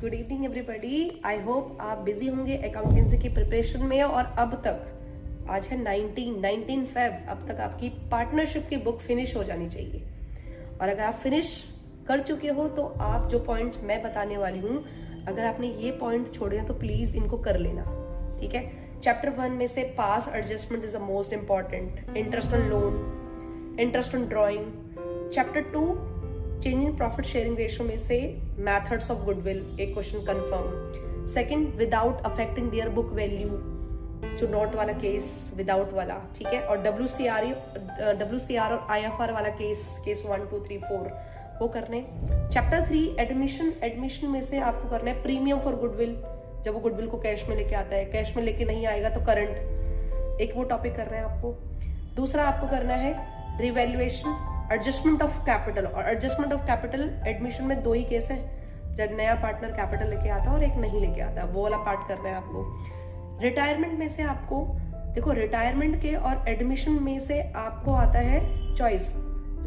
Good evening everybody. I hope आप busy होंगे accountancy की प्रिपरेशन में और अब तक आज है 19 फेब, अब तक आपकी पार्टनरशिप की बुक फिनिश हो जानी चाहिए। और अगर आप फिनिश कर चुके हो तो आप जो पॉइंट मैं बताने वाली हूँ, अगर आपने ये पॉइंट छोड़े हैं तो प्लीज इनको कर लेना, ठीक है। चैप्टर 1 में से past adjustment is the most important, interest on loan, interest on drawing. Chapter 2 change in profit sharing ratio में से मेथड्स ऑफ गुडविल, एक question confirm. Second, without affecting their book value, जो नोट वाला case, without वाला, ठीक है। और WCR और IFR वाला केस 1 2 3 4 वो करने। चैप्टर 3 एडमिशन में से आपको करना है प्रीमियम फॉर गुडविल, जब वो गुडविल को कैश में लेके आता है, कैश में लेके नहीं आएगा तो करंट, एक वो टॉपिक करना है आपको। दूसरा आपको करना है रिवैल्यूएशन, एडजस्टमेंट ऑफ कैपिटल। और एडजस्टमेंट ऑफ कैपिटल एडमिशन में 2 ही केस है, जब नया पार्टनर कैपिटल लेके आता है और एक नहीं लेके आता, वो वाला पार्ट करना है आपको। रिटायरमेंट में से आपको देखो, रिटायरमेंट के और एडमिशन में से आपको आता है चॉइस।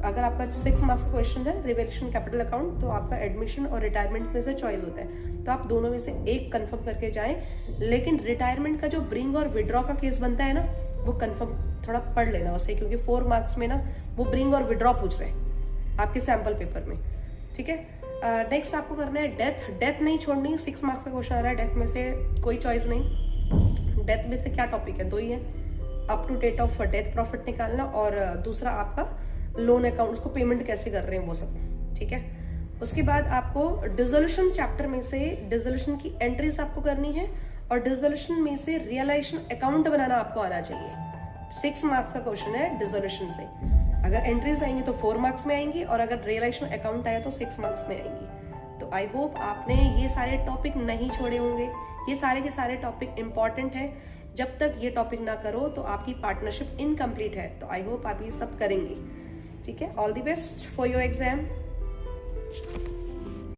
अगर आपका 6 मार्क्स का क्वेश्चन है रिवैल्यूएशन कैपिटल अकाउंट, तो आपका एडमिशन और रिटायरमेंट में से चॉइस होता है, तो आप दोनों में से एक कंफर्म करके जाएं। लेकिन रिटायरमेंट का जो ब्रिंग और विड्रॉ का केस बनता है ना, वो कंफर्म थोड़ा पढ़ लेना उसे, क्योंकि 4 मार्क्स में ना वो ब्रिंग और विड्रॉ पूछ रहे हैं आपके सैंपल पेपर में, ठीक है। नेक्स्ट आपको करना है डेथ नहीं छोड़नी, 6 मार्क्स का क्वेश्चन आ रहा है, डेथ में से कोई चॉइस नहीं। डेथ में से क्या टॉपिक है, 2 ही है, up to date of death profit निकालना, और दूसरा आपका लोन अकाउंट, उसको पेमेंट कैसे कर रहे हैं वो सब, ठीक है। उसके बाद आपको डिसोल्यूशन चैप्टर में से डिसोल्यूशन की एंट्रीज आपको करनी है, और डिसोल्यूशन में से रियलाइजेशन अकाउंट बनाना आपको आना चाहिए। 6 मार्क्स का क्वेश्चन है डिसोल्यूशन से, अगर एंट्रीज आएंगी तो 4 मार्क्स में आएंगी, और अगर रियलाइजेशन अकाउंट आया तो 6 मार्क्स में आएंगी। तो आई होप आपने ये सारे टॉपिक नहीं छोड़े होंगे, ये सारे के सारे टॉपिक इंपॉर्टेंट है। जब तक ये टॉपिक ना करो तो आपकी पार्टनरशिप इनकम्प्लीट है। तो आई होप आप ये सब करेंगे, ठीक है। All the best for your exam.